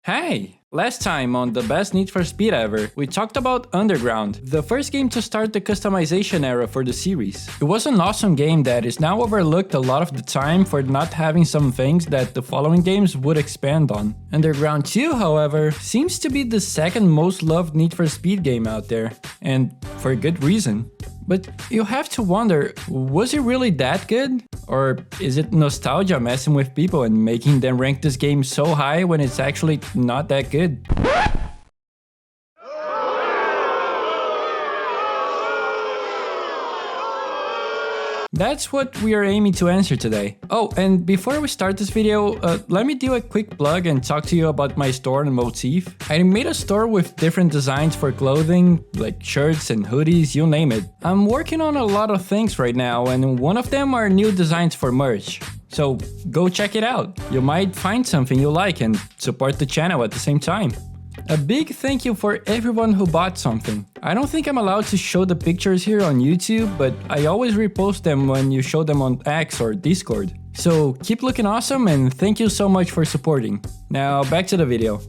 Hey! Last time on the best Need for Speed ever, we talked about Underground, the first game to start the customization era for the series. It was an awesome game that is now overlooked a lot of the time for not having some things that the following games would expand on. Underground 2, however, seems to be the second most loved Need for Speed game out there, and for good reason. But you have to wonder, was it really that good? Or is it nostalgia messing with people and making them rank this game so high when it's actually not that good? That's what we are aiming to answer today. Oh, and before we start this video, let me do a quick plug and talk to you about my store and Motif. I made a store with different designs for clothing, like shirts and hoodies, you name it. I'm working on a lot of things right now, and one of them are new designs for merch. So go check it out. You might find something you like and support the channel at the same time. A big thank you for everyone who bought something. I don't think I'm allowed to show the pictures here on YouTube, but I always repost them when you show them on X or Discord. So keep looking awesome and thank you so much for supporting. Now back to the video.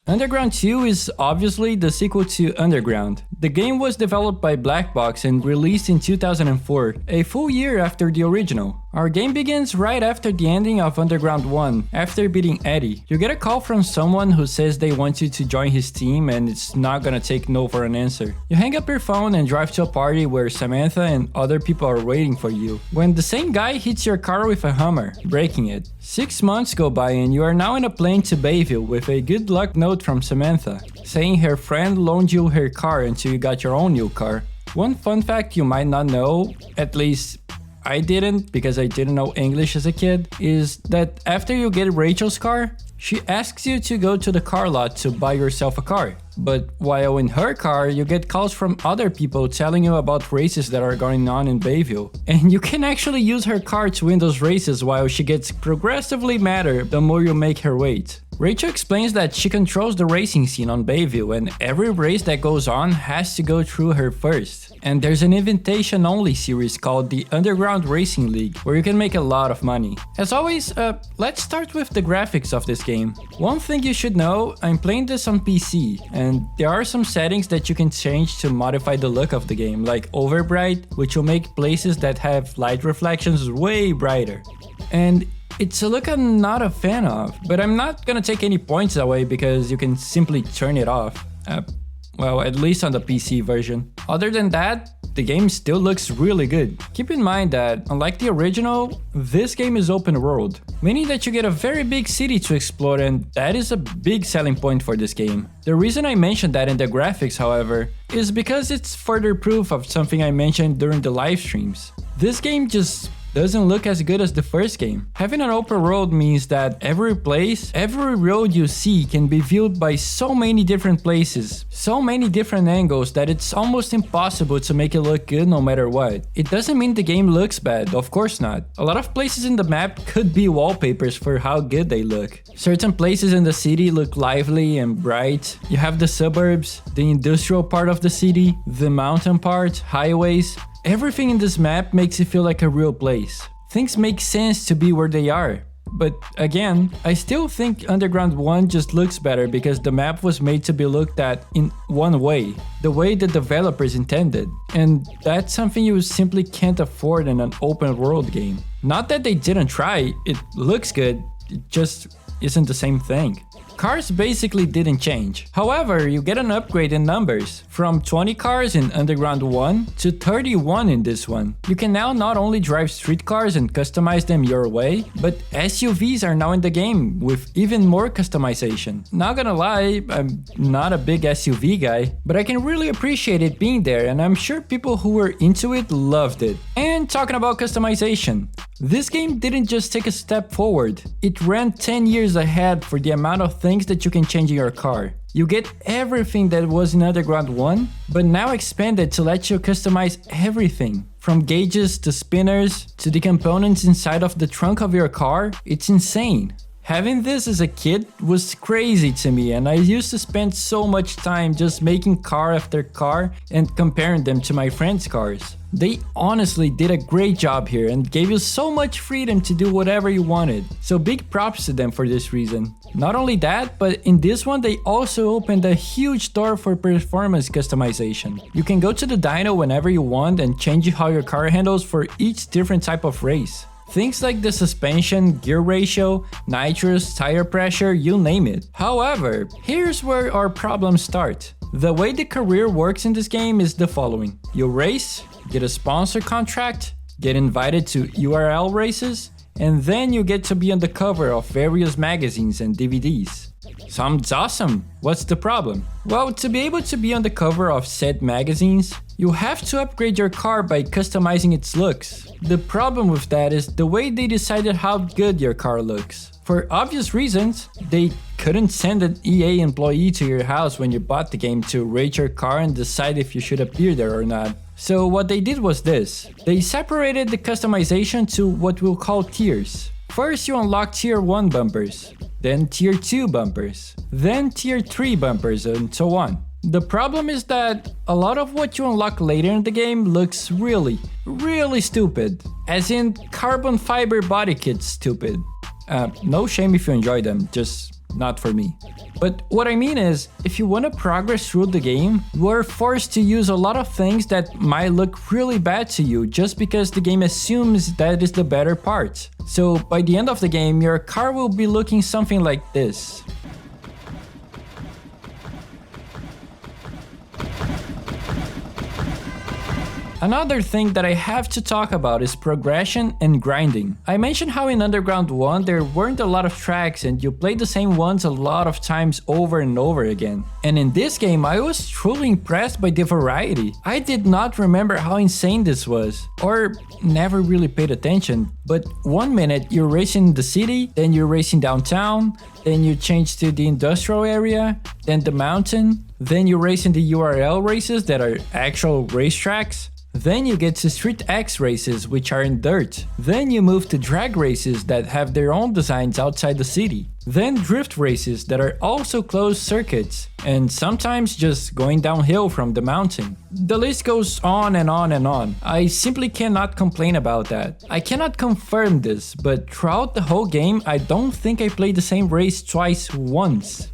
Underground 2 is obviously the sequel to Underground. The game was developed by Black Box and released in 2004, a full year after the original. Our game begins right after the ending of Underground 1, after beating Eddie. You get a call from someone who says they want you to join his team and it's not gonna take no for an answer. You hang up your phone and drive to a party where Samantha and other people are waiting for you, when the same guy hits your car with a Hummer, breaking it. 6 months go by and you are now in a plane to Bayview with a good luck note from Samantha, saying her friend loaned you her car until you got your own new car. One fun fact you might not know, at least I didn't because I didn't know English as a kid, is that after you get Rachel's car, she asks you to go to the car lot to buy yourself a car. But while in her car, you get calls from other people telling you about races that are going on in Bayview. And you can actually use her car to win those races while she gets progressively madder the more you make her wait. Rachel explains that she controls the racing scene on Bayview and every race that goes on has to go through her first. And there's an invitation-only series called the Underground Racing League, where you can make a lot of money. As always, let's start with the graphics of this game. One thing you should know, I'm playing this on PC, and there are some settings that you can change to modify the look of the game, like overbright, which will make places that have light reflections way brighter. And it's a look I'm not a fan of, but I'm not gonna take any points away because you can simply turn it off. Well, at least on the PC version. Other than that, the game still looks really good. Keep in mind that, unlike the original, this game is open world, meaning that you get a very big city to explore, and that is a big selling point for this game. The reason I mentioned that in the graphics, however, is because it's further proof of something I mentioned during the live streams. This game just doesn't look as good as the first game. Having an open world means that every place, every road you see can be viewed by so many different places, so many different angles that it's almost impossible to make it look good no matter what. It doesn't mean the game looks bad, of course not. A lot of places in the map could be wallpapers for how good they look. Certain places in the city look lively and bright. You have the suburbs, the industrial part of the city, the mountain part, highways. Everything in this map makes it feel like a real place. Things make sense to be where they are. But again, I still think Underground 1 just looks better because the map was made to be looked at in one way, the way the developers intended. And that's something you simply can't afford in an open world game. Not that they didn't try, it looks good, it just isn't the same thing. Cars basically didn't change. However, you get an upgrade in numbers, from 20 cars in Underground 1 to 31 in this one. You can now not only drive street cars and customize them your way, but SUVs are now in the game with even more customization. Not gonna lie, I'm not a big SUV guy, but I can really appreciate it being there, and I'm sure people who were into it loved it. And talking about customization, this game didn't just take a step forward, it ran 10 years ahead for the amount of things that you can change in your car. You get everything that was in Underground 1, but now expanded to let you customize everything. From gauges to spinners to the components inside of the trunk of your car, it's insane. Having this as a kid was crazy to me, and I used to spend so much time just making car after car and comparing them to my friends' cars. They honestly did a great job here and gave you so much freedom to do whatever you wanted, so big props to them for this reason. Not only that, but in this one they also opened a huge door for performance customization. You can go to the dyno whenever you want and change how your car handles for each different type of race. Things like the suspension, gear ratio, nitrous, tire pressure, you name it. However, here's where our problems start. The way the career works in this game is the following. You race, get a sponsor contract, get invited to URL races, and then you get to be on the cover of various magazines and DVDs. Sounds awesome! What's the problem? Well, to be able to be on the cover of said magazines, you have to upgrade your car by customizing its looks. The problem with that is the way they decided how good your car looks. For obvious reasons, they couldn't send an EA employee to your house when you bought the game to rate your car and decide if you should appear there or not. So what they did was this. They separated the customization to what we'll call tiers. First you unlock tier 1 bumpers, then tier 2 bumpers, then tier 3 bumpers, and so on. The problem is that a lot of what you unlock later in the game looks really stupid. As in carbon fiber body kits stupid. No shame if you enjoy them, just not for me. But what I mean is, if you want to progress through the game, you are forced to use a lot of things that might look really bad to you just because the game assumes that is the better part. So by the end of the game, your car will be looking something like this. Another thing that I have to talk about is progression and grinding. I mentioned how in Underground 1 there weren't a lot of tracks and you played the same ones a lot of times over and over again. And in this game I was truly impressed by the variety. I did not remember how insane this was, or never really paid attention. But one minute you're racing in the city, then you're racing downtown, then you change to the industrial area, then the mountain, then you race in the URL races that are actual racetracks. Then you get to Street X races, which are in dirt. Then you move to drag races that have their own designs outside the city. Then drift races that are also closed circuits, and sometimes just going downhill from the mountain. The list goes on and on and on. I simply cannot complain about that. I cannot confirm this, but throughout the whole game, I don't think I played the same race twice once.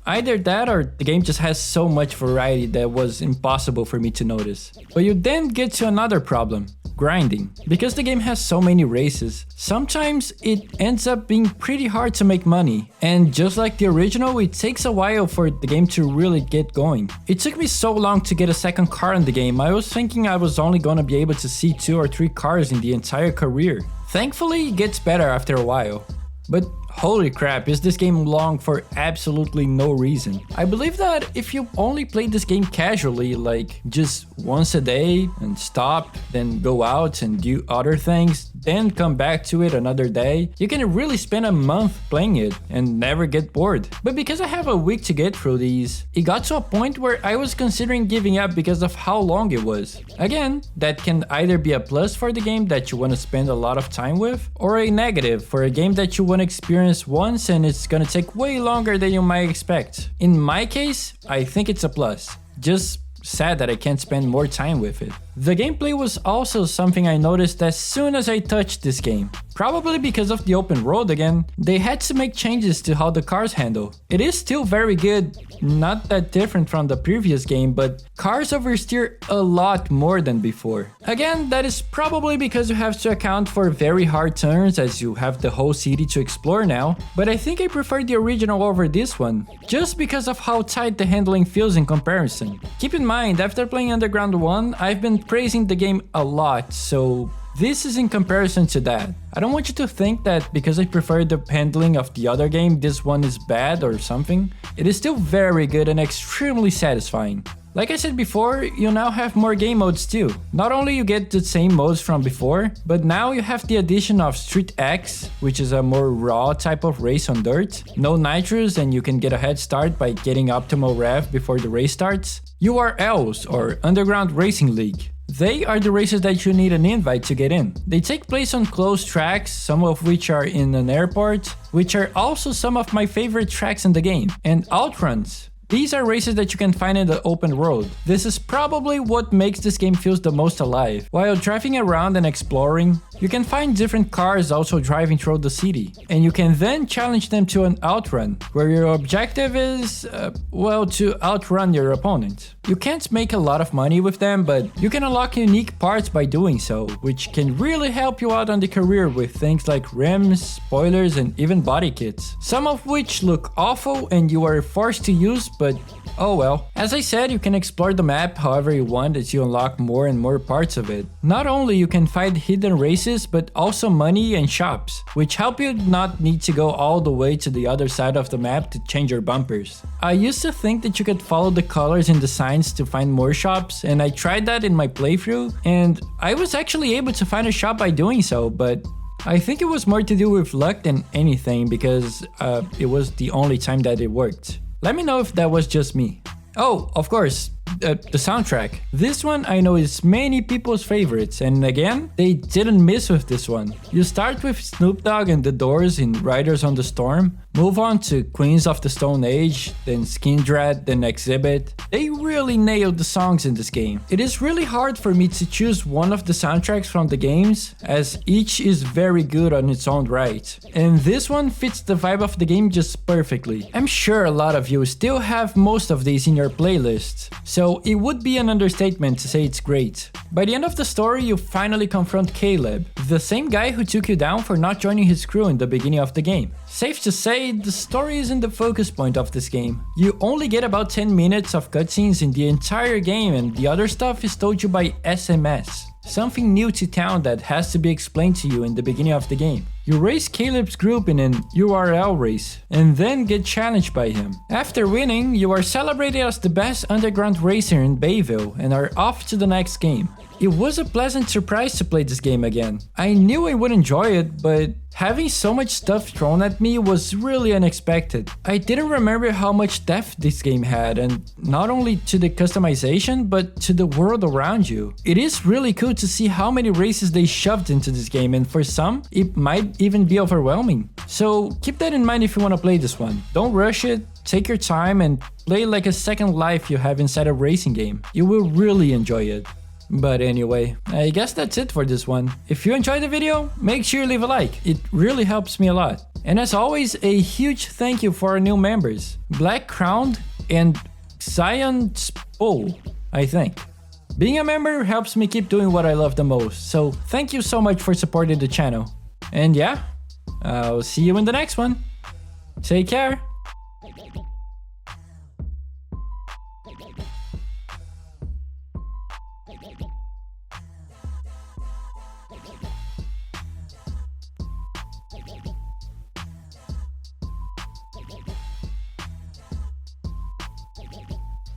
Either that or the game just has so much variety that was impossible for me to notice. But you then get to another problem. Grinding. Because the game has so many races, sometimes it ends up being pretty hard to make money. And just like the original, it takes a while for the game to really get going. It took me so long to get a second car in the game, I was thinking I was only gonna be able to see 2 or 3 cars in the entire career. Thankfully, it gets better after a while. But holy crap, is this game long for absolutely no reason. I believe that if you only play this game casually, like just once a day and stop, then go out and do other things, then come back to it another day, you can really spend a month playing it and never get bored. But because I have a week to get through these, it got to a point where I was considering giving up because of how long it was. Again, that can either be a plus for the game that you want to spend a lot of time with, or a negative for a game that you want to experience once and it's gonna take way longer than you might expect. In my case, I think it's a plus. Just sad that I can't spend more time with it. The gameplay was also something I noticed as soon as I touched this game. Probably because of the open world again, they had to make changes to how the cars handle. It is still very good, not that different from the previous game, but cars oversteer a lot more than before. Again, that is probably because you have to account for very hard turns as you have the whole city to explore now, but I think I prefer the original over this one, just because of how tight the handling feels in comparison. Keep in mind, after playing Underground 1, I've been praising the game a lot, so this is in comparison to that. I don't want you to think that because I prefer the handling of the other game, this one is bad or something. It is still very good and extremely satisfying. Like I said before, you now have more game modes too. Not only you get the same modes from before, but now you have the addition of Street X, which is a more raw type of race on dirt. No nitrous and you can get a head start by getting optimal rev before the race starts. URLs, or Underground Racing League. They are the races that you need an invite to get in. They take place on closed tracks, some of which are in an airport, which are also some of my favorite tracks in the game, and outruns. These are races that you can find in the open world. This is probably what makes this game feels the most alive. While driving around and exploring, you can find different cars also driving through the city, and you can then challenge them to an outrun, where your objective is, well, to outrun your opponent. You can't make a lot of money with them, but you can unlock unique parts by doing so, which can really help you out on the career with things like rims, spoilers, and even body kits. Some of which look awful and you are forced to use, but oh well. As I said, you can explore the map however you want as you unlock more and more parts of it. Not only you can find hidden races, but also money and shops, which help you not need to go all the way to the other side of the map to change your bumpers. I used to think that you could follow the colors in the signs to find more shops, and I tried that in my playthrough, and I was actually able to find a shop by doing so, but I think it was more to do with luck than anything because it was the only time that it worked. Let me know if that was just me. Oh, of course, the soundtrack. This one I know is many people's favorites, and again, they didn't miss with this one. You start with Snoop Dogg and the Doors in Riders on the Storm, move on to Queens of the Stone Age, then Skindred, then Exhibit. They really nailed the songs in this game. It is really hard for me to choose one of the soundtracks from the games, as each is very good on its own right. And this one fits the vibe of the game just perfectly. I'm sure a lot of you still have most of these in your playlists, so it would be an understatement to say it's great. By the end of the story, you finally confront Caleb, the same guy who took you down for not joining his crew in the beginning of the game. Safe to say, the story isn't the focus point of this game. You only get about 10 minutes of cutscenes in the entire game, and the other stuff is told you by SMS. Something new to town that has to be explained to you in the beginning of the game. You race Caleb's group in an URL race, and then get challenged by him. After winning, you are celebrated as the best underground racer in Bayview and are off to the next game. It was a pleasant surprise to play this game again. I knew I would enjoy it, but having so much stuff thrown at me was really unexpected. I didn't remember how much depth this game had, and not only to the customization, but to the world around you. It is really cool to see how many races they shoved into this game, and for some, it might even be overwhelming. So keep that in mind if you want to play this one. Don't rush it, take your time, and play like a second life you have inside a racing game. You will really enjoy it. But anyway, I guess that's it for this one. If you enjoyed the video, make sure you leave a like, it really helps me a lot. And as always, a huge thank you for our new members, Black Crowned and Solifeaul, I think. Being a member helps me keep doing what I love the most, so thank you so much for supporting the channel. And yeah, I'll see you in the next one. Take care!